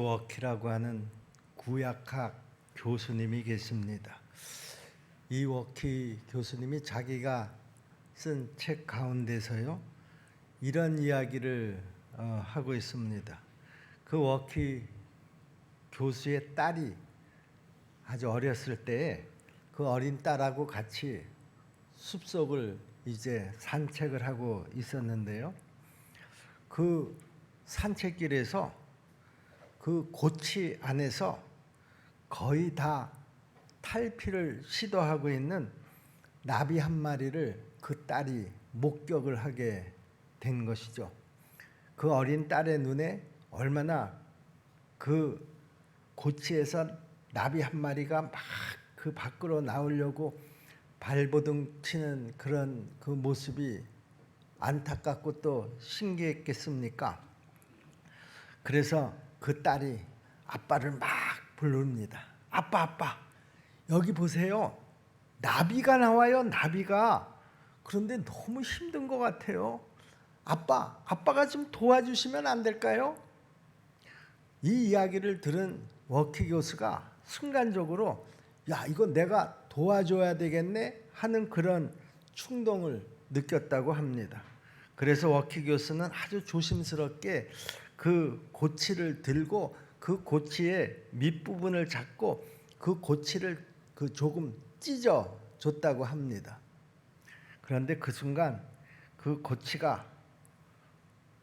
워키라고 하는 구약학 교수님이 계십니다. 이 워키 교수님이 자기가 쓴 책 가운데서요 이런 이야기를 하고 있습니다. 그 워키 교수의 딸이 아주 어렸을 때에 그 어린 딸하고 같이 숲속을 이제 산책을 하고 있었는데요. 그 산책길에서 그 고치 안에서 거의 다 탈피를 시도하고 있는 나비 한 마리를 그 딸이 목격을 하게 된 것이죠. 그 어린 딸의 눈에 얼마나 그 고치에서 나비 한 마리가 막 그 밖으로 나오려고 발버둥 치는 그런 그 모습이 안타깝고 또 신기했겠습니까? 그래서 그 딸이 아빠를 막 부릅니다. 아빠, 아빠, 여기 보세요. 나비가 나와요, 나비가. 그런데 너무 힘든 것 같아요. 아빠가 좀 도와주시면 안 될까요? 이 이야기를 들은 워키 교수가 순간적으로 야, 이거 내가 도와줘야 되겠네 하는 그런 충동을 느꼈다고 합니다. 그래서 워키 교수는 아주 조심스럽게 그 고치를 들고 그 고치의 밑부분을 잡고 그 고치를 그 조금 찢어 줬다고 합니다. 그런데 그 순간 그 고치가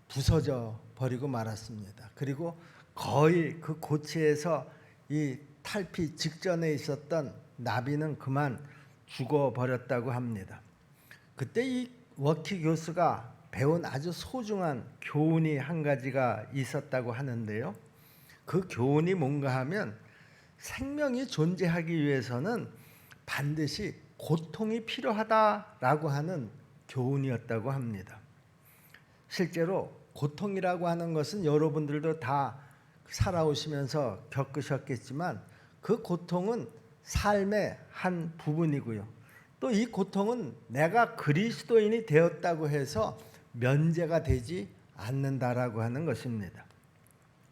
부서져 버리고 말았습니다. 그리고 거의 그 고치에서 이 탈피 직전에 있었던 나비는 그만 죽어버렸다고 합니다. 그때 이 워키 교수가 배운 아주 소중한 교훈이 한 가지가 있었다고 하는데요. 그 교훈이 뭔가 하면 생명이 존재하기 위해서는 반드시 고통이 필요하다라고 하는 교훈이었다고 합니다. 실제로 고통이라고 하는 것은 여러분들도 다 살아오시면서 겪으셨겠지만 그 고통은 삶의 한 부분이고요. 또 이 고통은 내가 그리스도인이 되었다고 해서 면제가 되지 않는다라고 하는 것입니다.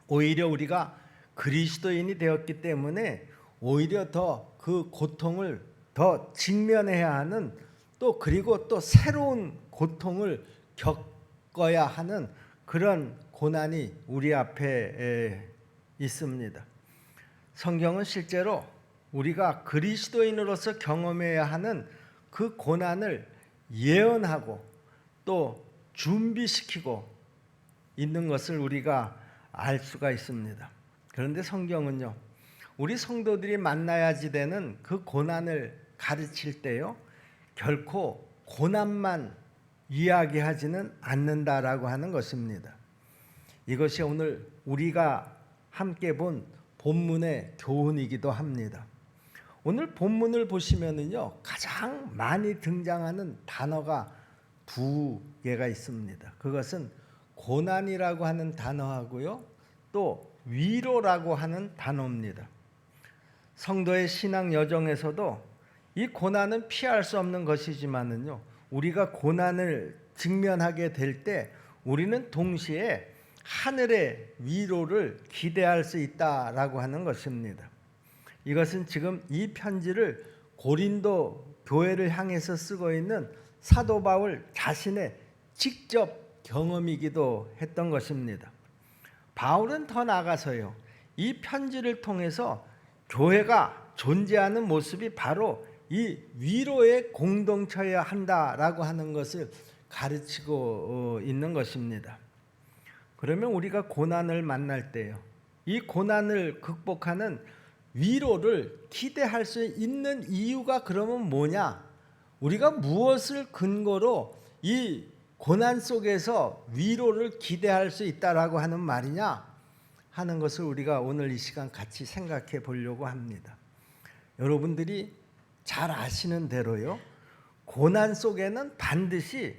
오히려 우리가 그리스도인이 되었기 때문에 오히려 더 그 고통을 더 직면해야 하는 또 그리고 또 새로운 고통을 겪어야 하는 그런 고난이 우리 앞에 있습니다. 성경은 실제로 우리가 그리스도인으로서 경험해야 하는 그 고난을 예언하고 또 준비시키고 있는 것을 우리가 알 수가 있습니다. 그런데 성경은요, 우리 성도들이 만나야지 되는 그 고난을 가르칠 때요, 결코 고난만 이야기하지는 않는다라고 하는 것입니다. 이것이 오늘 우리가 함께 본 본문의 교훈이기도 합니다. 오늘 본문을 보시면은요, 가장 많이 등장하는 단어가 두 개가 있습니다. 그것은 고난이라고 하는 단어하고요, 또 위로라고 하는 단어입니다. 성도의 신앙 여정에서도 이 고난은 피할 수 없는 것이지만은요, 우리가 고난을 직면하게 될 때 우리는 동시에 하늘의 위로를 기대할 수 있다라고 하는 것입니다. 이것은 지금 이 편지를 고린도 교회를 향해서 쓰고 있는 사도 바울 자신의 직접 경험이기도 했던 것입니다. 바울은 더 나아가서요, 이 편지를 통해서 교회가 존재하는 모습이 바로 이 위로의 공동체여야 한다라고 하는 것을 가르치고 있는 것입니다. 그러면 우리가 고난을 만날 때요, 이 고난을 극복하는 위로를 기대할 수 있는 이유가 그러면 뭐냐? 우리가 무엇을 근거로 이 고난 속에서 위로를 기대할 수 있다라고 하는 말이냐 하는 것을 우리가 오늘 이 시간 같이 생각해 보려고 합니다. 여러분들이 잘 아시는 대로요, 고난 속에는 반드시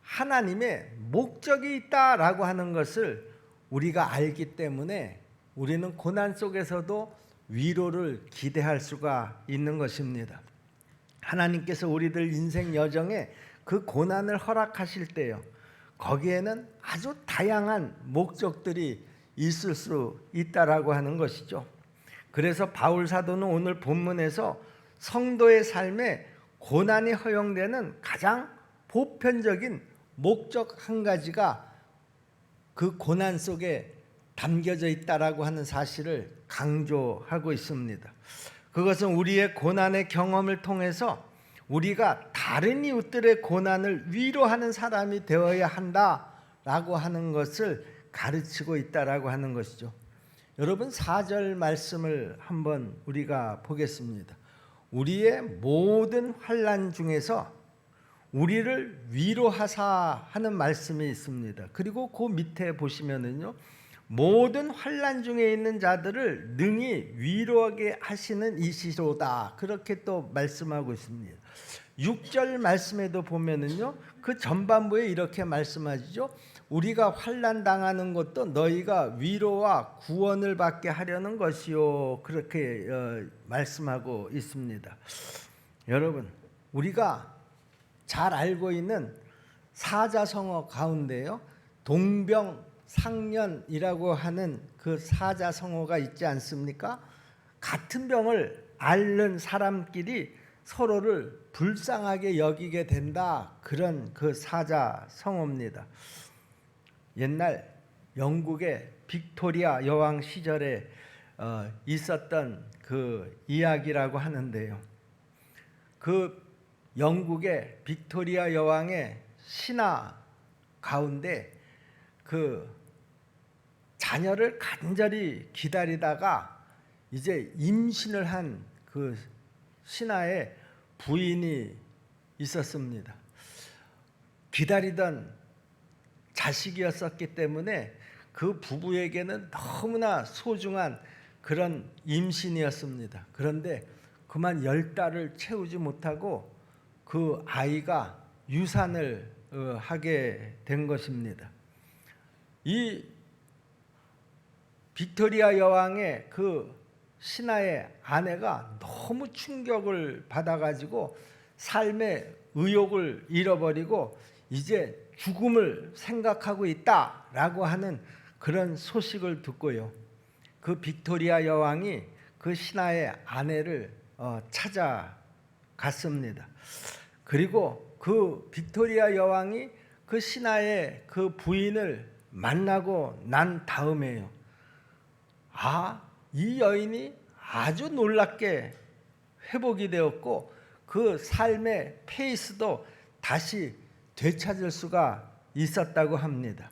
하나님의 목적이 있다라고 하는 것을 우리가 알기 때문에 우리는 고난 속에서도 위로를 기대할 수가 있는 것입니다. 하나님께서 우리들 인생 여정에 그 고난을 허락하실 때요, 거기에는 아주 다양한 목적들이 있을 수 있다라고 하는 것이죠. 그래서 바울 사도는 오늘 본문에서 성도의 삶에 고난이 허용되는 가장 보편적인 목적 한 가지가 그 고난 속에 담겨져 있다라고 하는 사실을 강조하고 있습니다. 그것은 우리의 고난의 경험을 통해서 우리가 다른 이웃들의 고난을 위로하는 사람이 되어야 한다라고 하는 것을 가르치고 있다라고 하는 것이죠. 여러분 4절 말씀을 한번 우리가 보겠습니다. 우리의 모든 환난 중에서 우리를 위로하사 하는 말씀이 있습니다. 그리고 그 밑에 보시면은요, 모든 환난 중에 있는 자들을 능히 위로하게 하시는 이시로다, 그렇게 또 말씀하고 있습니다. 6절 말씀에도 보면은요, 그 전반부에 이렇게 말씀하시죠. 우리가 환난 당하는 것도 너희가 위로와 구원을 받게 하려는 것이요, 그렇게 말씀하고 있습니다. 여러분, 우리가 잘 알고 있는 사자성어 가운데요, 동병상련이라고 하는 그 사자성어가 있지 않습니까? 같은 병을 앓는 사람끼리 서로를 불쌍하게 여기게 된다, 그런 그 사자성어입니다. 옛날 영국의 빅토리아 여왕 시절에 있었던 그 이야기라고 하는데요, 그 영국의 빅토리아 여왕의 신하 가운데 그 자녀를 간절히 기다리다가 이제 임신을 한 그 신하의 부인이 있었습니다. 기다리던 자식이었었기 때문에 그 부부에게는 너무나 소중한 그런 임신이었습니다. 그런데 그만 10달을 채우지 못하고 그 아이가 유산을 하게 된 것입니다. 이 빅토리아 여왕의 그 신하의 아내가 너무 충격을 받아가지고 삶의 의욕을 잃어버리고 이제 죽음을 생각하고 있다라고 하는 그런 소식을 듣고요, 그 빅토리아 여왕이 그 신하의 아내를 찾아갔습니다. 그리고 그 빅토리아 여왕이 그 신하의 그 부인을 만나고 난 다음에요, 이 여인이 아주 놀랍게 회복이 되었고 그 삶의 페이스도 다시 되찾을 수가 있었다고 합니다.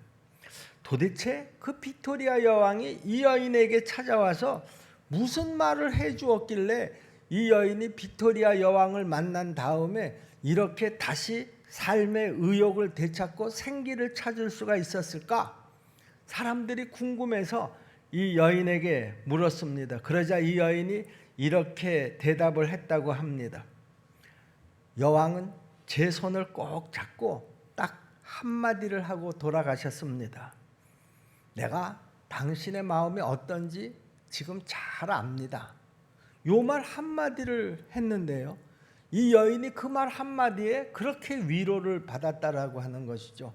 도대체 그 빅토리아 여왕이 이 여인에게 찾아와서 무슨 말을 해주었길래 이 여인이 빅토리아 여왕을 만난 다음에 이렇게 다시 삶의 의욕을 되찾고 생기를 찾을 수가 있었을까? 사람들이 궁금해서 이 여인에게 물었습니다. 그러자 이 여인이 이렇게 대답을 했다고 합니다. 여왕은 제 손을 꼭 잡고 딱 한마디를 하고 돌아가셨습니다. 내가 당신의 마음이 어떤지 지금 잘 압니다. 요 말 한마디를 했는데요, 이 여인이 그 말 한마디에 그렇게 위로를 받았다라고 하는 것이죠.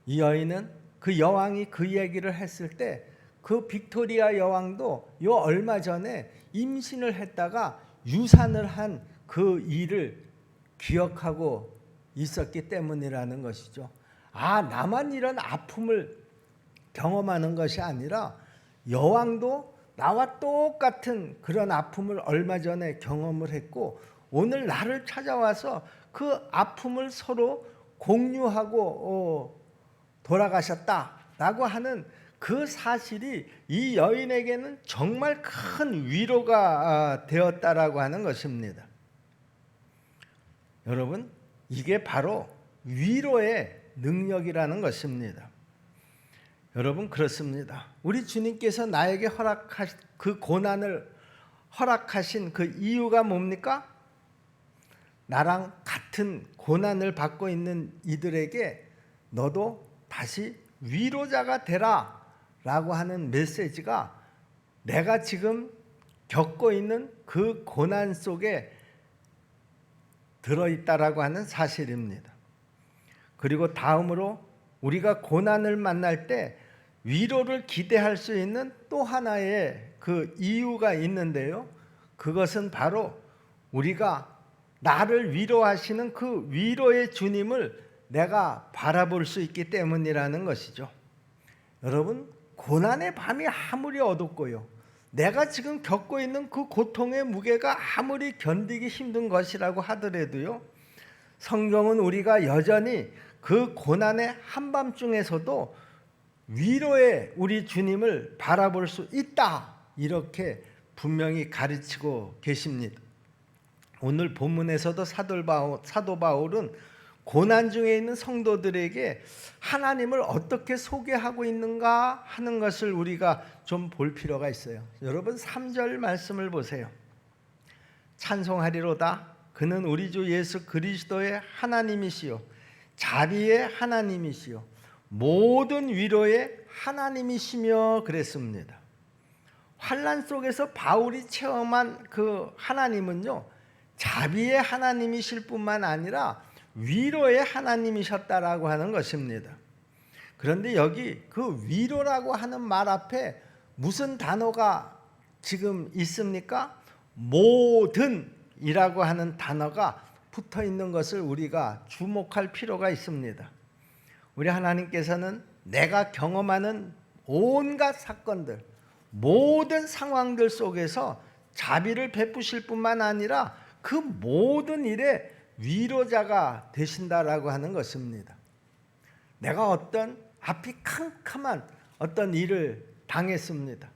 이 여인은 그 여왕이 그 얘기를 했을 때 그 빅토리아 여왕도 요 얼마 전에 임신을 했다가 유산을 한 그 일을 기억하고 있었기 때문이라는 것이죠. 나만 이런 아픔을 경험하는 것이 아니라 여왕도 나와 똑같은 그런 아픔을 얼마 전에 경험을 했고 오늘 나를 찾아와서 그 아픔을 서로 공유하고 돌아가셨다라고 하는 그 사실이 이 여인에게는 정말 큰 위로가 되었다라고 하는 것입니다. 여러분, 이게 바로 위로의 능력이라는 것입니다. 여러분, 그렇습니다. 우리 주님께서 나에게 그 고난을 허락하신 그 이유가 뭡니까? 나랑 같은 고난을 받고 있는 이들에게 너도 다시 위로자가 되라 라고 하는 메시지가 내가 지금 겪고 있는 그 고난 속에 들어있다라고 하는 사실입니다. 그리고 다음으로 우리가 고난을 만날 때 위로를 기대할 수 있는 또 하나의 그 이유가 있는데요. 그것은 바로 우리가 나를 위로하시는 그 위로의 주님을 내가 바라볼 수 있기 때문이라는 것이죠. 여러분, 고난의 밤이 아무리 어둡고요, 내가 지금 겪고 있는 그 고통의 무게가 아무리 견디기 힘든 것이라고 하더라도요, 성경은 우리가 여전히 그 고난의 한밤중에서도 위로의 우리 주님을 바라볼 수 있다, 이렇게 분명히 가르치고 계십니다. 오늘 본문에서도 사도 바울은 고난 중에 있는 성도들에게 하나님을 어떻게 소개하고 있는가 하는 것을 우리가 좀 볼 필요가 있어요. 여러분, 3절 말씀을 보세요. 찬송하리로다. 그는 우리 주 예수 그리스도의 하나님이시요 자비의 하나님이시요 모든 위로의 하나님이시며 그랬습니다. 환난 속에서 바울이 체험한 그 하나님은요, 자비의 하나님이실 뿐만 아니라 위로의 하나님이셨다라고 하는 것입니다. 그런데 여기 그 위로라고 하는 말 앞에 무슨 단어가 지금 있습니까? 모든이라고 하는 단어가 붙어 있는 것을 우리가 주목할 필요가 있습니다. 우리 하나님께서는 내가 경험하는 온갖 사건들, 모든 상황들 속에서 자비를 베푸실 뿐만 아니라 그 모든 일에 위로자가 되신다라고 하는 것입니다. 내가 어떤 앞이 캄캄한 어떤 일을 당했습니다.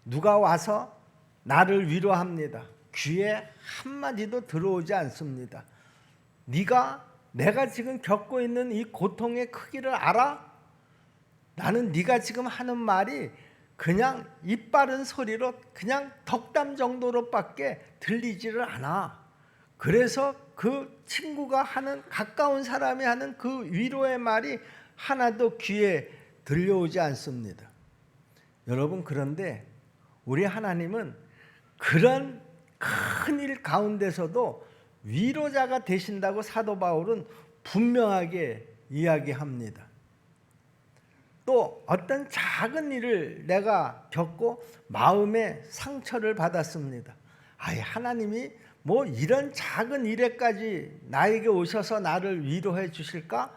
누가 와서 나를 위로합니다. 귀에 한마디도 들어오지 않습니다. 내가 지금 겪고 있는 이 고통의 크기를 알아? 나는 네가 지금 하는 말이 그냥 입 바른 소리로 그냥 덕담 정도로밖에 들리지를 않아. 그래서 그 친구가 하는, 가까운 사람이 하는 그 위로의 말이 하나도 귀에 들려오지 않습니다. 여러분, 그런데 우리 하나님은 그런 큰 일 가운데서도 위로자가 되신다고 사도 바울은 분명하게 이야기합니다. 또 어떤 작은 일을 내가 겪고 마음의 상처를 받았습니다. 하나님이 뭐 이런 작은 일에까지 나에게 오셔서 나를 위로해 주실까?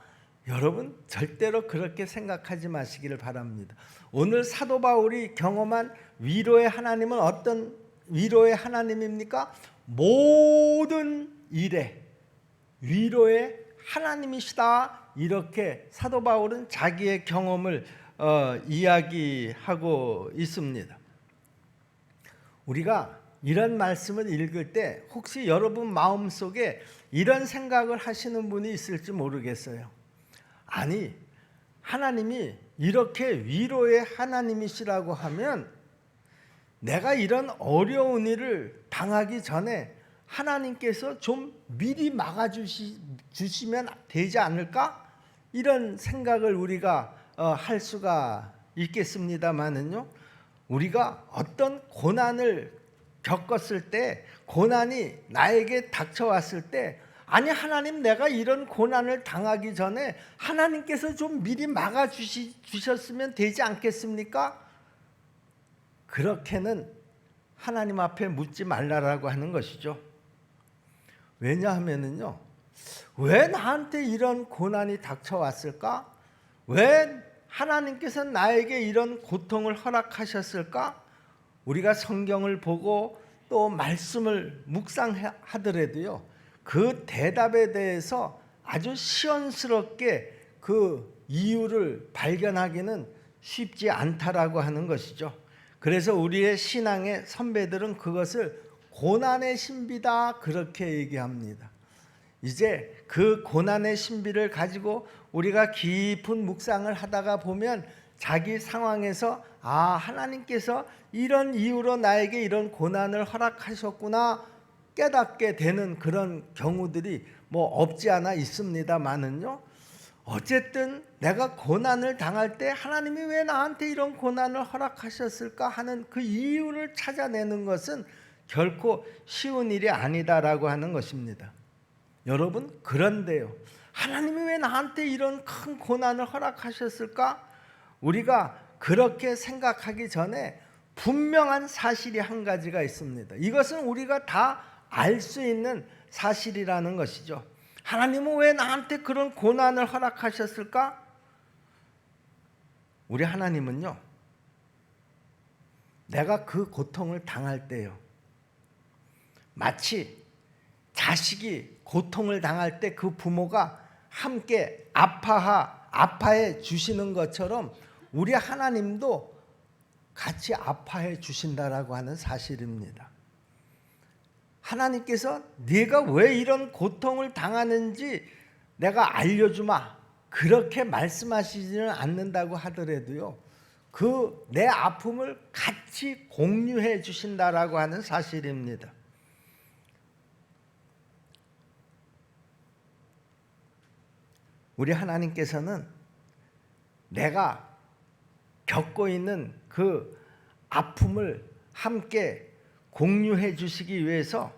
여러분, 절대로 그렇게 생각하지 마시기를 바랍니다. 오늘 사도 바울이 경험한 위로의 하나님은 어떤 위로의 하나님입니까? 모든 일에 위로의 하나님이시다, 이렇게 사도 바울은 자기의 경험을 이야기하고 있습니다. 우리가 이런 말씀을 읽을 때 혹시 여러분 마음속에 이런 생각을 하시는 분이 있을지 모르겠어요. 아니, 하나님이 이렇게 위로의 하나님이시라고 하면 내가 이런 어려운 일을 당하기 전에 하나님께서 좀 미리 막아주시면 되지 않을까? 이런 생각을 우리가 할 수가 있겠습니다만은요, 우리가 어떤 고난을 겪었을 때, 고난이 나에게 닥쳐왔을 때, 아니 하나님, 내가 이런 고난을 당하기 전에 하나님께서 좀 미리 막아주셨으면 되지 않겠습니까? 그렇게는 하나님 앞에 묻지 말라라고 하는 것이죠. 왜냐하면은요, 왜 나한테 이런 고난이 닥쳐왔을까? 왜 하나님께서 나에게 이런 고통을 허락하셨을까? 우리가 성경을 보고 또 말씀을 묵상하더라도요, 그 대답에 대해서 아주 시원스럽게 그 이유를 발견하기는 쉽지 않다라고 하는 것이죠. 그래서 우리의 신앙의 선배들은 그것을 고난의 신비다, 그렇게 얘기합니다. 이제 그 고난의 신비를 가지고 우리가 깊은 묵상을 하다가 보면 자기 상황에서 하나님께서 이런 이유로 나에게 이런 고난을 허락하셨구나 깨닫게 되는 그런 경우들이 뭐 없지 않아 있습니다만은요, 어쨌든 내가 고난을 당할 때 하나님이 왜 나한테 이런 고난을 허락하셨을까 하는 그 이유를 찾아내는 것은 결코 쉬운 일이 아니다라고 하는 것입니다. 여러분, 그런데요, 하나님이 왜 나한테 이런 큰 고난을 허락하셨을까? 우리가 그렇게 생각하기 전에 분명한 사실이 한 가지가 있습니다. 이것은 우리가 다 알 수 있는 사실이라는 것이죠. 하나님은 왜 나한테 그런 고난을 허락하셨을까? 우리 하나님은요, 내가 그 고통을 당할 때요, 마치 자식이 고통을 당할 때 그 부모가 함께 아파해 주시는 것처럼 우리 하나님도 같이 아파해 주신다라고 하는 사실입니다. 하나님께서 네가 왜 이런 고통을 당하는지 내가 알려주마, 그렇게 말씀하시지는 않는다고 하더라도요, 그 내 아픔을 같이 공유해 주신다라고 하는 사실입니다. 우리 하나님께서는 내가 겪고 있는 그 아픔을 함께 공유해 주시기 위해서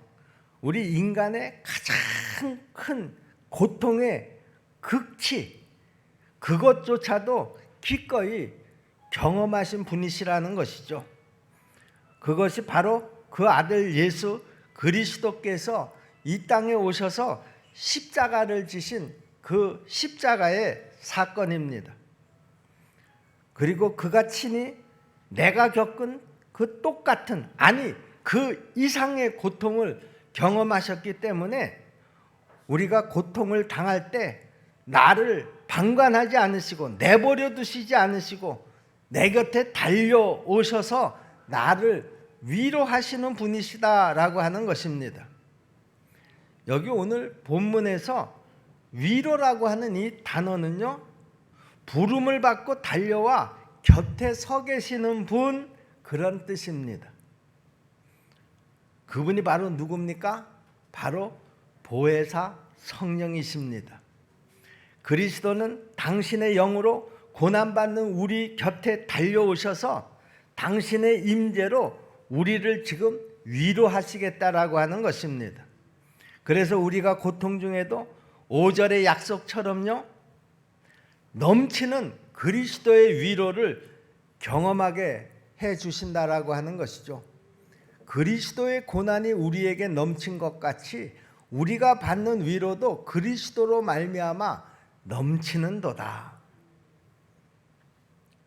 우리 인간의 가장 큰 고통의 극치, 그것조차도 기꺼이 경험하신 분이시라는 것이죠. 그것이 바로 그 아들 예수 그리스도께서 이 땅에 오셔서 십자가를 지신 그 십자가의 사건입니다. 그리고 그가 친히 내가 겪은 그 똑같은, 아니 그 이상의 고통을 경험하셨기 때문에 우리가 고통을 당할 때 나를 방관하지 않으시고 내버려 두시지 않으시고 내 곁에 달려오셔서 나를 위로하시는 분이시다라고 하는 것입니다. 여기 오늘 본문에서 위로라고 하는 이 단어는요, 부름을 받고 달려와 곁에 서 계시는 분, 그런 뜻입니다. 그분이 바로 누굽니까? 바로 보혜사 성령이십니다. 그리스도는 당신의 영으로 고난받는 우리 곁에 달려오셔서 당신의 임재로 우리를 지금 위로하시겠다라고 하는 것입니다. 그래서 우리가 고통 중에도 5절의 약속처럼요, 넘치는 그리스도의 위로를 경험하게 해 주신다라고 하는 것이죠. 그리스도의 고난이 우리에게 넘친 것 같이 우리가 받는 위로도 그리스도로 말미암아 넘치는도다.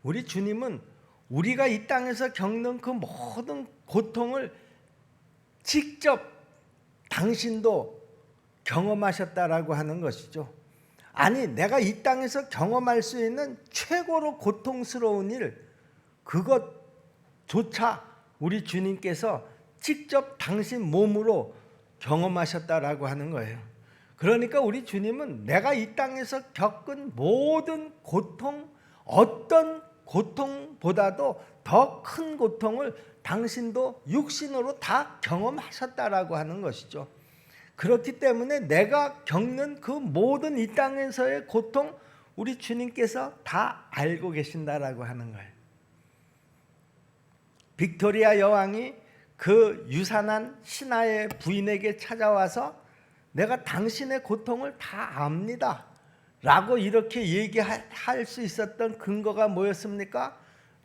우리 주님은 우리가 이 땅에서 겪는 그 모든 고통을 직접 당신도 경험하셨다라고 하는 것이죠. 아니, 내가 이 땅에서 경험할 수 있는 최고로 고통스러운 일, 그것조차 우리 주님께서 직접 당신 몸으로 경험하셨다라고 하는 거예요. 그러니까 우리 주님은 내가 이 땅에서 겪은 모든 고통, 어떤 고통보다도 더 큰 고통을 당신도 육신으로 다 경험하셨다라고 하는 것이죠. 그렇기 때문에 내가 겪는 그 모든 이 땅에서의 고통, 우리 주님께서 다 알고 계신다라고 하는 거예요. 빅토리아 여왕이 그 유산한 신하의 부인에게 찾아와서 내가 당신의 고통을 다 압니다 라고 이렇게 얘기할 수 있었던 근거가 뭐였습니까?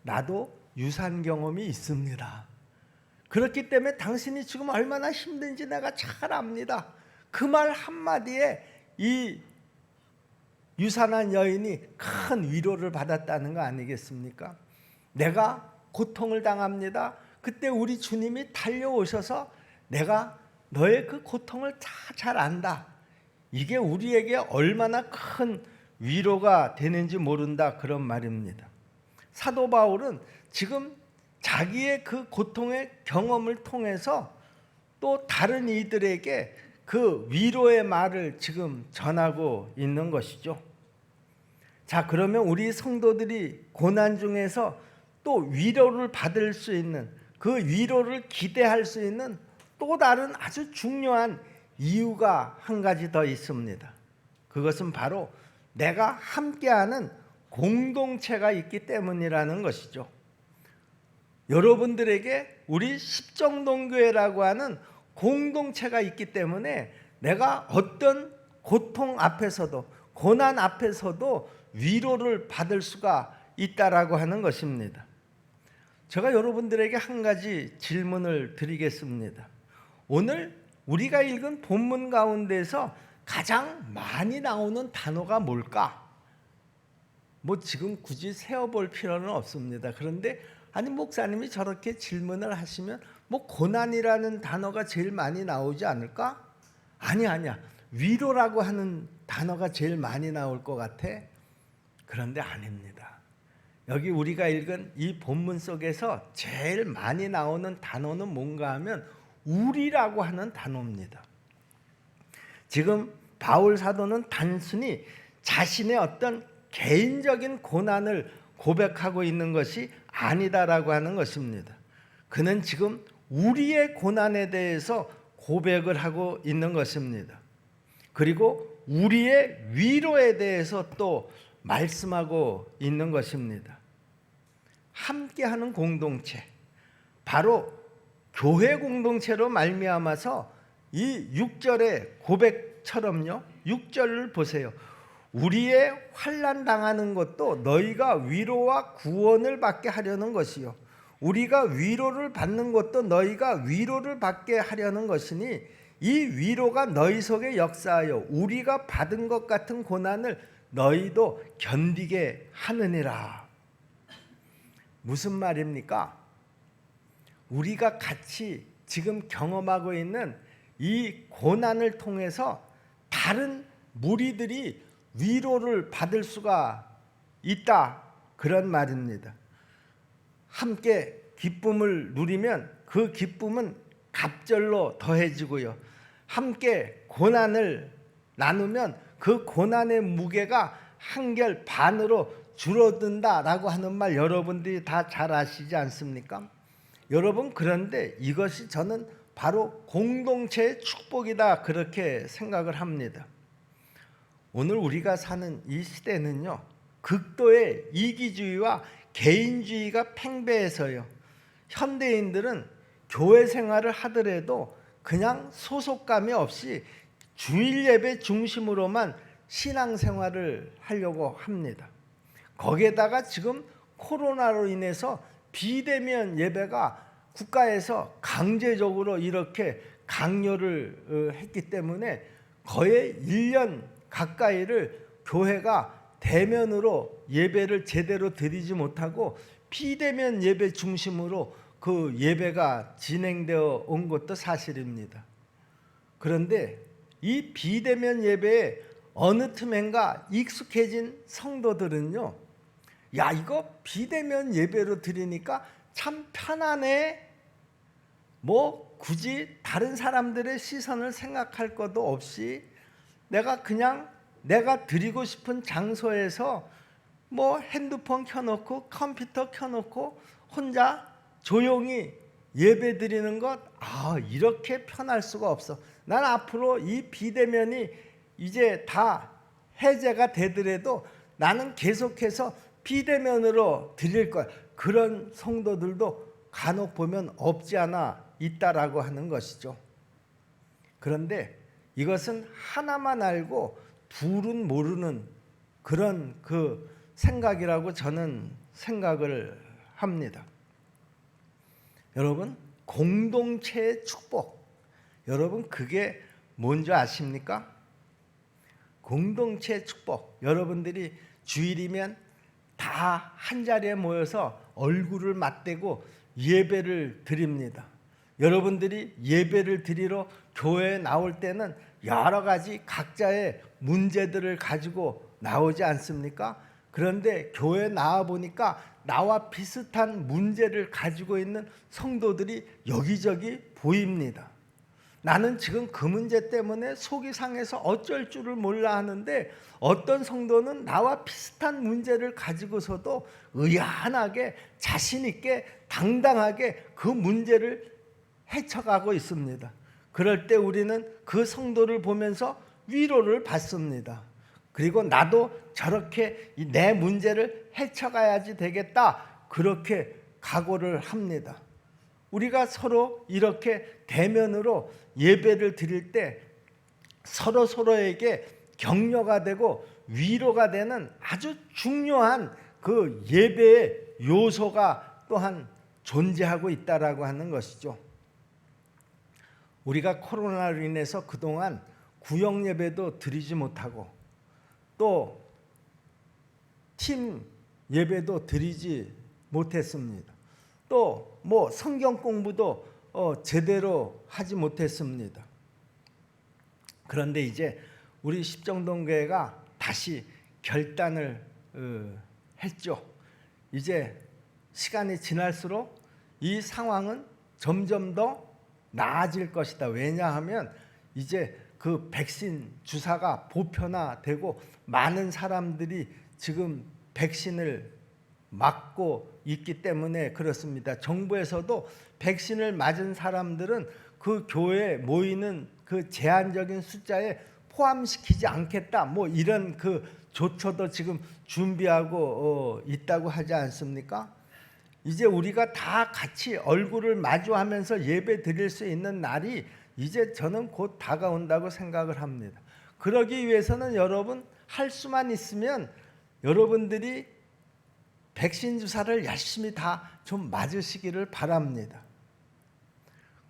나도 유산 경험이 있습니다. 그렇기 때문에 당신이 지금 얼마나 힘든지 내가 잘 압니다. 그 말 한마디에 이 유산한 여인이 큰 위로를 받았다는 거 아니겠습니까? 내가 고통을 당합니다. 그때 우리 주님이 달려오셔서 내가 너의 그 고통을 다 잘 안다. 이게 우리에게 얼마나 큰 위로가 되는지 모른다, 그런 말입니다. 사도 바울은 지금 자기의 그 고통의 경험을 통해서 또 다른 이들에게 그 위로의 말을 지금 전하고 있는 것이죠. 자, 그러면 우리 성도들이 고난 중에서 또 위로를 받을 수 있는, 그 위로를 기대할 수 있는 또 다른 아주 중요한 이유가 한 가지 더 있습니다. 그것은 바로 내가 함께하는 공동체가 있기 때문이라는 것이죠. 여러분들에게 우리 십정동교회라고 하는 공동체가 있기 때문에 내가 어떤 고통 앞에서도, 고난 앞에서도 위로를 받을 수가 있다라고 하는 것입니다. 제가 여러분들에게 한 가지 질문을 드리겠습니다. 오늘 우리가 읽은 본문 가운데서 가장 많이 나오는 단어가 뭘까? 뭐 지금 굳이 세어볼 필요는 없습니다. 그런데 아니 목사님이 저렇게 질문을 하시면 뭐 고난이라는 단어가 제일 많이 나오지 않을까? 아니야. 위로라고 하는 단어가 제일 많이 나올 것 같아. 그런데 아닙니다. 여기 우리가 읽은 이 본문 속에서 제일 많이 나오는 단어는 뭔가 하면 우리라고 하는 단어입니다. 지금 바울 사도는 단순히 자신의 어떤 개인적인 고난을 고백하고 있는 것이 아니다라고 하는 것입니다. 그는 지금 우리의 고난에 대해서 고백을 하고 있는 것입니다. 그리고 우리의 위로에 대해서 또 말씀하고 있는 것입니다. 함께하는 공동체, 바로 교회 공동체로 말미암아서 이 6절의 고백처럼요. 6절을 보세요. 우리의 환난 당하는 것도 너희가 위로와 구원을 받게 하려는 것이요, 우리가 위로를 받는 것도 너희가 위로를 받게 하려는 것이니 이 위로가 너희 속에 역사하여 우리가 받은 것 같은 고난을 너희도 견디게 하느니라. 무슨 말입니까? 우리가 같이 지금 경험하고 있는 이 고난을 통해서 다른 무리들이 위로를 받을 수가 있다, 그런 말입니다. 함께 기쁨을 누리면 그 기쁨은 갑절로 더해지고요, 함께 고난을 나누면 그 고난의 무게가 한결 반으로 줄어든다라고 하는 말 여러분들이 다 잘 아시지 않습니까? 여러분, 그런데 이것이 저는 바로 공동체의 축복이다, 그렇게 생각을 합니다. 오늘 우리가 사는 이 시대는요, 극도의 이기주의와 개인주의가 팽배해서요, 현대인들은 교회 생활을 하더라도 그냥 소속감이 없이 주일 예배 중심으로만 신앙생활을 하려고 합니다. 거기에다가 지금 코로나로 인해서 비대면 예배가 국가에서 강제적으로 이렇게 강요를 했기 때문에 거의 1년 가까이를 교회가 대면으로 예배를 제대로 드리지 못하고 비대면 예배 중심으로 그 예배가 진행되어 온 것도 사실입니다. 그런데 이 비대면 예배에 어느 틈엔가 익숙해진 성도들은요, 야, 이거 비대면 예배로 드리니까 참 편하네, 뭐 굳이 다른 사람들의 시선을 생각할 것도 없이 내가 그냥 내가 드리고 싶은 장소에서 뭐 핸드폰 켜놓고 컴퓨터 켜놓고 혼자 조용히 예배 드리는 것, 이렇게 편할 수가 없어. 난 앞으로 이 비대면이 이제 다 해제가 되더라도 나는 계속해서 비대면으로 드릴 거야. 그런 성도들도 간혹 보면 없지 않아 있다라고 하는 것이죠. 그런데 이것은 하나만 알고 둘은 모르는 그런 그 생각이라고 저는 생각을 합니다. 여러분, 공동체의 축복, 여러분 그게 뭔지 아십니까? 공동체의 축복, 여러분들이 주일이면 다 한자리에 모여서 얼굴을 맞대고 예배를 드립니다. 여러분들이 예배를 드리러 교회에 나올 때는 여러 가지 각자의 문제들을 가지고 나오지 않습니까? 그런데 교회에 나와 보니까 나와 비슷한 문제를 가지고 있는 성도들이 여기저기 보입니다. 나는 지금 그 문제 때문에 속이 상해서 어쩔 줄을 몰라 하는데 어떤 성도는 나와 비슷한 문제를 가지고서도 의연하게 자신 있게 당당하게 그 문제를 헤쳐가고 있습니다. 그럴 때 우리는 그 성도를 보면서 위로를 받습니다. 그리고 나도 저렇게 내 문제를 헤쳐가야지 되겠다, 그렇게 각오를 합니다. 우리가 서로 이렇게 대면으로 예배를 드릴 때 서로에게 격려가 되고 위로가 되는 아주 중요한 그 예배의 요소가 또한 존재하고 있다라고 하는 것이죠. 우리가 코로나로 인해서 그동안 구역 예배도 드리지 못하고 또 팀 예배도 드리지 못했습니다. 또 뭐 성경 공부도 제대로 하지 못했습니다. 그런데 이제 우리 십정동교회가 다시 결단을 했죠. 이제 시간이 지날수록 이 상황은 점점 더 나아질 것이다. 왜냐하면 이제 그 백신 주사가 보편화되고 많은 사람들이 지금 백신을 맞고 있기 때문에 그렇습니다. 정부에서도 백신을 맞은 사람들은 그 교회에 모이는 그 제한적인 숫자에 포함시키지 않겠다. 뭐 이런 그 조처도 지금 준비하고 있다고 하지 않습니까? 이제 우리가 다 같이 얼굴을 마주하면서 예배 드릴 수 있는 날이 이제 저는 곧 다가온다고 생각을 합니다. 그러기 위해서는 여러분 할 수만 있으면 여러분들이 백신 주사를 열심히 다 좀 맞으시기를 바랍니다.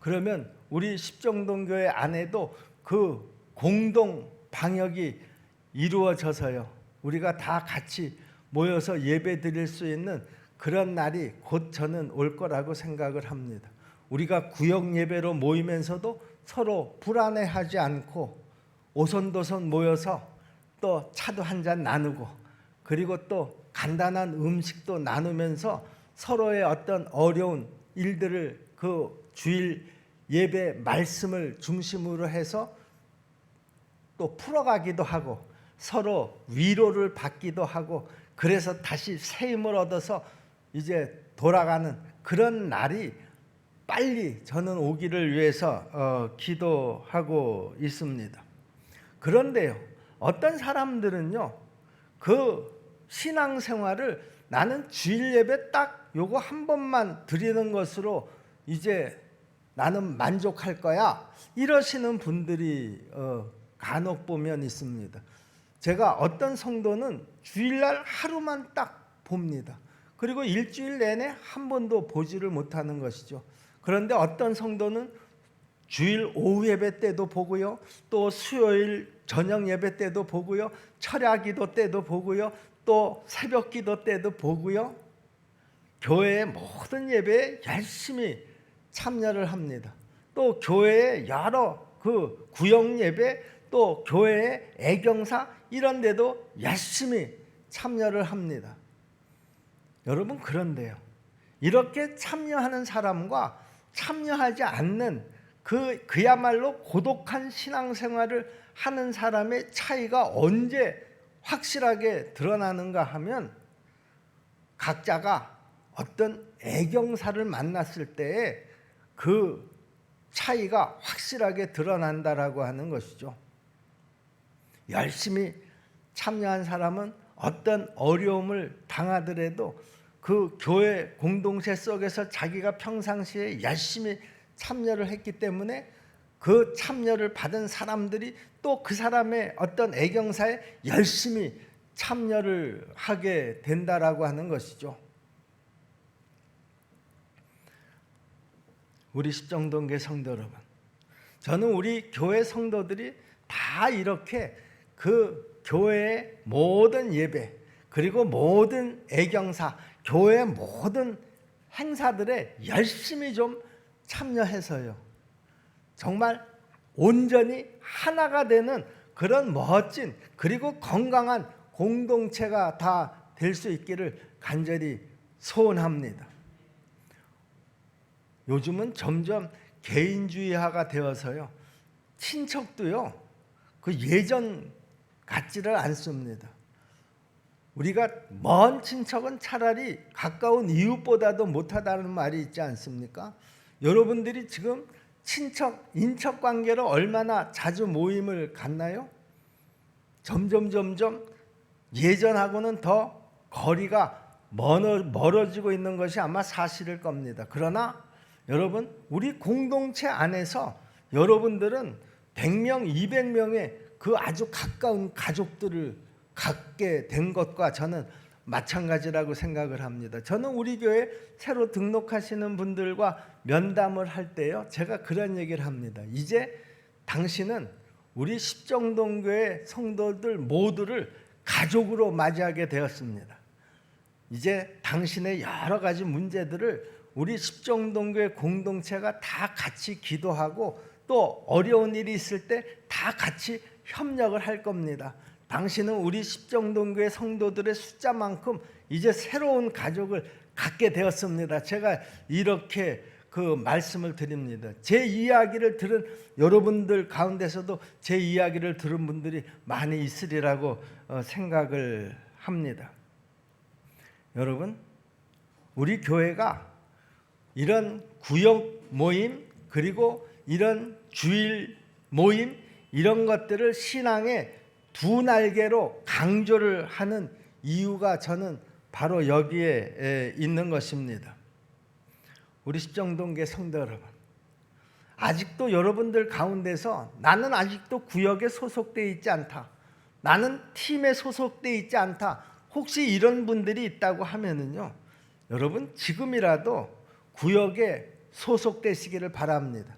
그러면 우리 십정동교회 안에도 그 공동 방역이 이루어져서요. 우리가 다 같이 모여서 예배 드릴 수 있는 그런 날이 곧 저는 올 거라고 생각을 합니다. 우리가 구역 예배로 모이면서도 서로 불안해하지 않고 오손도손 모여서 또 차도 한잔 나누고 그리고 또 간단한 음식도 나누면서 서로의 어떤 어려운 일들을 그 주일 예배 말씀을 중심으로 해서 또 풀어가기도 하고 서로 위로를 받기도 하고 그래서 다시 새 힘을 얻어서 이제 돌아가는 그런 날이 빨리 저는 오기를 위해서 기도하고 있습니다. 그런데요, 어떤 사람들은요, 그 신앙생활을 나는 주일 예배 딱 요거 한 번만 드리는 것으로 이제 나는 만족할 거야 이러시는 분들이 간혹 보면 있습니다. 제가 어떤 성도는 주일날 하루만 딱 봅니다. 그리고 일주일 내내 한 번도 보지를 못하는 것이죠. 그런데 어떤 성도는 주일 오후 예배 때도 보고요, 또 수요일 저녁 예배 때도 보고요, 철야기도 때도 보고요, 또 새벽 기도 때도 보고요, 교회의 모든 예배에 열심히 참여를 합니다. 또 교회의 여러 그 구역 예배, 또 교회의 애경사 이런 데도 열심히 참여를 합니다. 여러분, 그런데요, 이렇게 참여하는 사람과 참여하지 않는 그야말로 고독한 신앙생활을 하는 사람의 차이가 언제 확실하게 드러나는가 하면 각자가 어떤 애경사를 만났을 때에 그 차이가 확실하게 드러난다라고 하는 것이죠. 열심히 참여한 사람은 어떤 어려움을 당하더라도 그 교회 공동체 속에서 자기가 평상시에 열심히 참여를 했기 때문에 그 참여를 받은 사람들이 또 그 사람의 어떤 애경사에 열심히 참여를 하게 된다라고 하는 것이죠. 우리 십정동교회 성도 여러분, 저는 우리 교회 성도들이 다 이렇게 그 교회의 모든 예배 그리고 모든 애경사, 교회의 모든 행사들에 열심히 좀 참여해서요, 정말 온전히 하나가 되는 그런 멋진 그리고 건강한 공동체가 다 될 수 있기를 간절히 소원합니다. 요즘은 점점 개인주의화가 되어서요, 친척도요 그 예전 같지를 않습니다. 우리가 먼 친척은 차라리 가까운 이웃보다도 못하다는 말이 있지 않습니까? 여러분들이 지금 친척, 인척 관계로 얼마나 자주 모임을 갖나요? 점점 예전하고는 더 거리가 멀어지고 있는 것이 아마 사실일 겁니다. 그러나 여러분, 우리 공동체 안에서 여러분들은 100명, 200명의 그 아주 가까운 가족들을 갖게 된 것과 저는 마찬가지라고 생각을 합니다. 저는 우리 교회 새로 등록하시는 분들과 면담을 할 때요, 제가 그런 얘기를 합니다. 이제 당신은 우리 십정동교회 성도들 모두를 가족으로 맞이하게 되었습니다. 이제 당신의 여러 가지 문제들을 우리 십정동교회 공동체가 다 같이 기도하고 또 어려운 일이 있을 때 다 같이 협력을 할 겁니다. 당신은 우리 십정동교회 성도들의 숫자만큼 이제 새로운 가족을 갖게 되었습니다. 제가 이렇게 그 말씀을 드립니다. 제 이야기를 들은 여러분들 가운데서도 제 이야기를 들은 분들이 많이 있으리라고 생각을 합니다. 여러분, 우리 교회가 이런 구역 모임 그리고 이런 주일 모임 이런 것들을 신앙의 두 날개로 강조를 하는 이유가 저는 바로 여기에 있는 것입니다. 우리 십정동교회 성도 여러분, 아직도 여러분들 가운데서 나는 아직도 구역에 소속되어 있지 않다, 나는 팀에 소속되어 있지 않다, 혹시 이런 분들이 있다고 하면은요, 여러분 지금이라도 구역에 소속되시기를 바랍니다.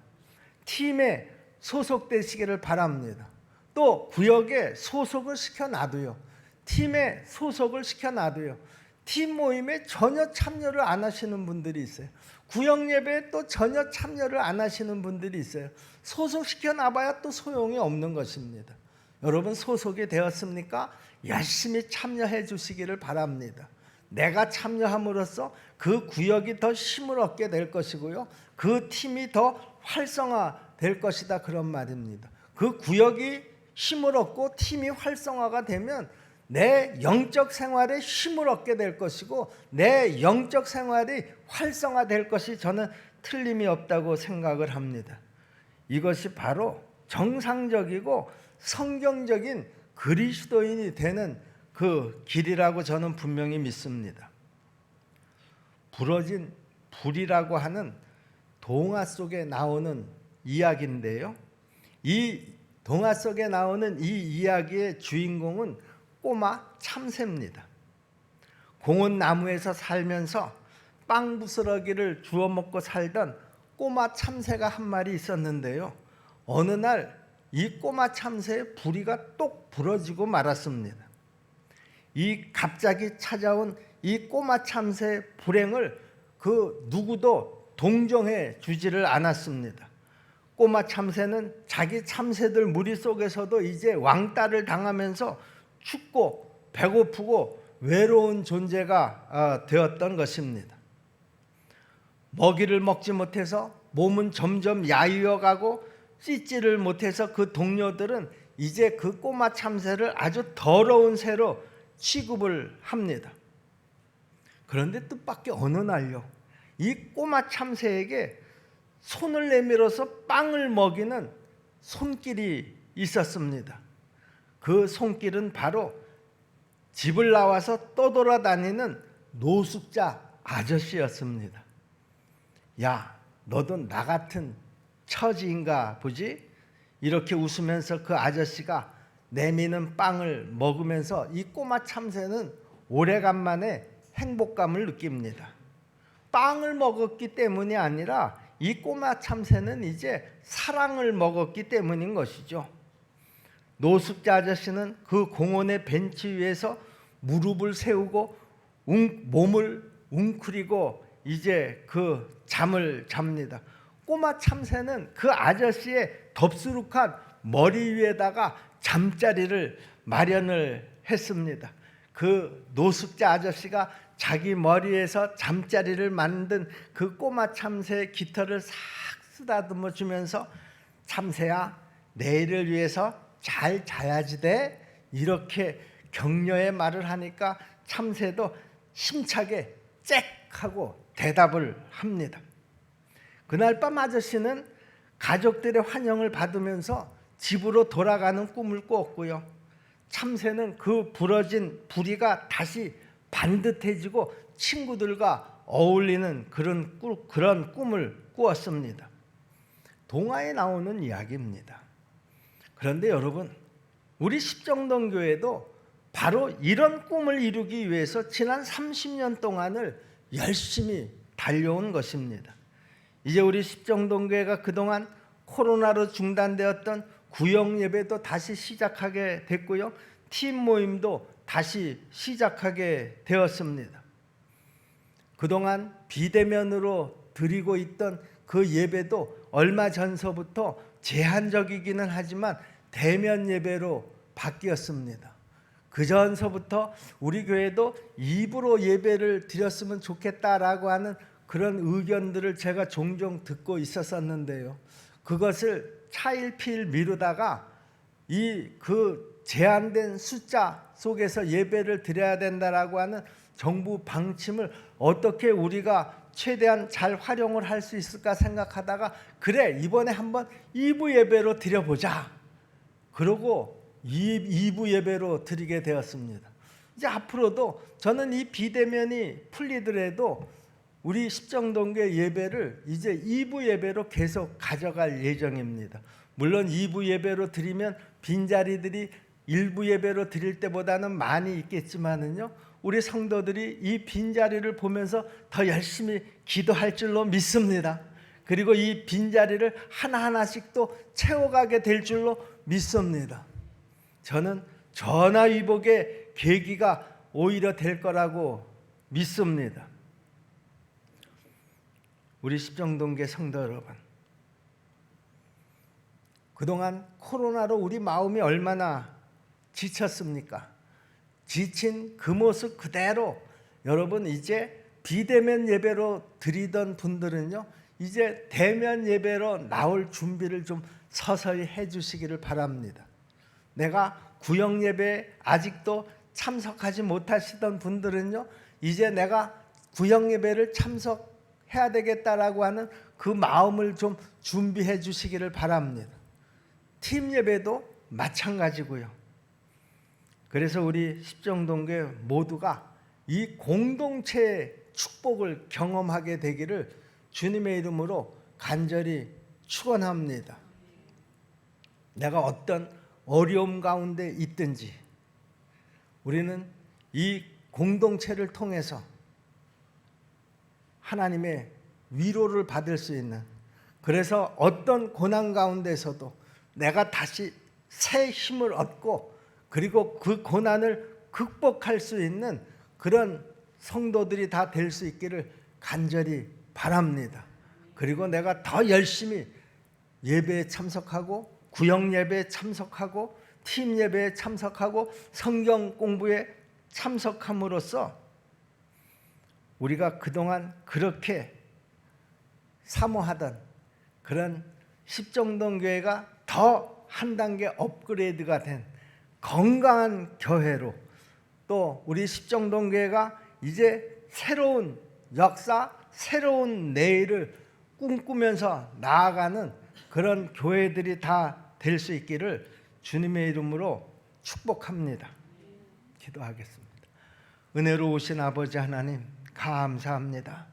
팀에 소속되시기를 바랍니다. 또 구역에 소속을 시켜놔도요, 팀에 소속을 시켜놔도요, 팀 모임에 전혀 참여를 안 하시는 분들이 있어요. 구역 예배에 또 전혀 참여를 안 하시는 분들이 있어요. 소속시켜놔봐야 또 소용이 없는 것입니다. 여러분 소속이 되었습니까? 열심히 참여해 주시기를 바랍니다. 내가 참여함으로써 그 구역이 더 힘을 얻게 될 것이고요, 그 팀이 더 활성화될 것이다, 그런 말입니다. 그 구역이 힘을 얻고 팀이 활성화가 되면 내 영적 생활에 힘을 얻게 될 것이고 내 영적 생활이 활성화될 것이 저는 틀림이 없다고 생각을 합니다. 이것이 바로 정상적이고 성경적인 그리스도인이 되는 그 길이라고 저는 분명히 믿습니다. 부러진 불이라고 하는 동화 속에 나오는 이야기인데요, 이 동화 속에 나오는 이 이야기의 주인공은 꼬마 참새입니다. 공원나무에서 살면서 빵 부스러기를 주워 먹고 살던 꼬마 참새가 한 마리 있었는데요, 어느 날 이 꼬마 참새의 부리가 똑 부러지고 말았습니다. 이 갑자기 찾아온 이 꼬마 참새의 불행을 그 누구도 동정해 주지를 않았습니다. 꼬마 참새는 자기 참새들 무리 속에서도 이제 왕따를 당하면서 춥고 배고프고 외로운 존재가 되었던 것입니다. 먹이를 먹지 못해서 몸은 점점 야위어가고 씻지를 못해서 그 동료들은 이제 그 꼬마 참새를 아주 더러운 새로 취급을 합니다. 그런데 뜻밖의 어느 날요, 이 꼬마 참새에게 손을 내밀어서 빵을 먹이는 손길이 있었습니다. 그 손길은 바로 집을 나와서 떠돌아다니는 노숙자 아저씨였습니다. 야, 너도 나 같은 처지인가 보지? 이렇게 웃으면서 그 아저씨가 내미는 빵을 먹으면서 이 꼬마 참새는 오래간만에 행복감을 느낍니다. 빵을 먹었기 때문이 아니라 이 꼬마 참새는 이제 사랑을 먹었기 때문인 것이죠. 노숙자 아저씨는 그 공원의 벤치 위에서 무릎을 세우고 몸을 웅크리고 이제 그 잠을 잡니다. 꼬마 참새는 그 아저씨의 덥수룩한 머리 위에다가 잠자리를 마련을 했습니다. 그 노숙자 아저씨가 자기 머리에서 잠자리를 만든 그 꼬마 참새의 깃털을 싹 쓰다듬어 주면서 참새야, 내일을 위해서 잘 자야지 돼, 이렇게 격려의 말을 하니까 참새도 힘차게 짹 하고 대답을 합니다. 그날 밤 아저씨는 가족들의 환영을 받으면서 집으로 돌아가는 꿈을 꿨고요, 참새는 그 부러진 부리가 다시 반듯해지고 친구들과 어울리는 그런 꿈을 꾸었습니다. 동화에 나오는 이야기입니다. 그런데 여러분, 우리 십정동교회도 바로 이런 꿈을 이루기 위해서 지난 30년 동안을 열심히 달려온 것입니다. 이제 우리 십정동교회가 그동안 코로나로 중단되었던 구역 예배도 다시 시작하게 됐고요. 팀 모임도 다시 시작하게 되었습니다. 그동안 비대면으로 드리고 있던 그 예배도 얼마 전서부터 제한적이기는 하지만 대면 예배로 바뀌었습니다. 그 전서부터 우리 교회도 입으로 예배를 드렸으면 좋겠다라고 하는 그런 의견들을 제가 종종 듣고 있었었는데요. 그것을 차일피일 미루다가 그 제한된 숫자 속에서 예배를 드려야 된다라고 하는 정부 방침을 어떻게 우리가 최대한 잘 활용을 할 수 있을까 생각하다가 그래 이번에 한번 2부 예배로 드려보자. 그러고 2부 예배로 드리게 되었습니다. 이제 앞으로도 저는 이 비대면이 풀리더라도 우리 십정동교회 예배를 이제 2부 예배로 계속 가져갈 예정입니다. 물론 2부 예배로 드리면 빈자리들이 1부 예배로 드릴 때보다는 많이 있겠지만은요, 우리 성도들이 이 빈자리를 보면서 더 열심히 기도할 줄로 믿습니다. 그리고 이 빈자리를 하나하나씩 또 채워가게 될 줄로 믿습니다. 저는 전화위복의 계기가 오히려 될 거라고 믿습니다. 우리 십정동교회 성도 여러분, 그동안 코로나로 우리 마음이 얼마나 지쳤습니까? 지친 그 모습 그대로 여러분 이제 비대면 예배로 드리던 분들은요, 이제 대면 예배로 나올 준비를 좀 서서히 해주시기를 바랍니다. 내가 구역 예배에 아직도 참석하지 못하시던 분들은요, 이제 내가 구역 예배를 참석해야 되겠다라고 하는 그 마음을 좀 준비해 주시기를 바랍니다. 팀 예배도 마찬가지고요. 그래서 우리 십정동교회 모두가 이 공동체의 축복을 경험하게 되기를 주님의 이름으로 간절히 축원합니다. 내가 어떤 어려움 가운데 있든지 우리는 이 공동체를 통해서 하나님의 위로를 받을 수 있는, 그래서 어떤 고난 가운데서도 내가 다시 새 힘을 얻고 그리고 그 고난을 극복할 수 있는 그런 성도들이 다 될 수 있기를 간절히 바랍니다. 그리고 내가 더 열심히 예배에 참석하고 구역 예배에 참석하고 팀 예배에 참석하고 성경 공부에 참석함으로써 우리가 그동안 그렇게 사모하던 그런 십정동교회가 더 한 단계 업그레이드가 된 건강한 교회로, 또 우리 십정동교회가 이제 새로운 역사, 새로운 내일을 꿈꾸면서 나아가는 그런 교회들이 다 될 수 있기를 주님의 이름으로 축복합니다. 기도하겠습니다. 은혜로우신 아버지 하나님, 감사합니다.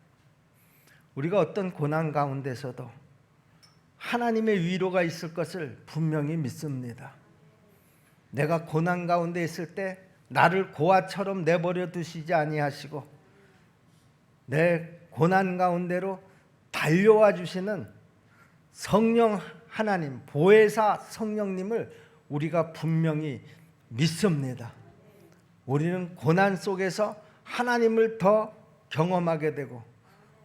우리가 어떤 고난 가운데서도 하나님의 위로가 있을 것을 분명히 믿습니다. 내가 고난 가운데 있을 때 나를 고아처럼 내버려 두시지 아니하시고 내 고난 가운데로 달려와 주시는 성령 하나님, 보혜사 성령님을 우리가 분명히 믿습니다. 우리는 고난 속에서 하나님을 더 경험하게 되고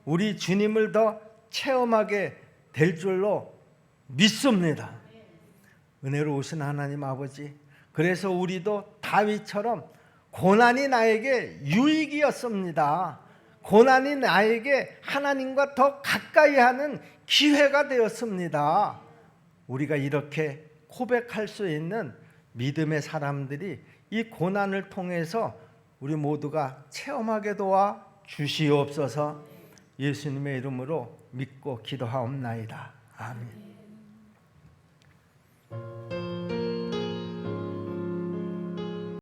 우리 주님을 더 체험하게 될 줄로 믿습니다. 은혜로우신 하나님 아버지, 그래서 우리도 다윗처럼 고난이 나에게 유익이었습니다. 고난이 나에게 하나님과 더 가까이 하는 기회가 되었습니다. 우리가 이렇게 고백할 수 있는 믿음의 사람들이 이 고난을 통해서 우리 모두가 체험하게 도와 주시옵소서. 예수님의 이름으로 믿고 기도하옵나이다. 아멘.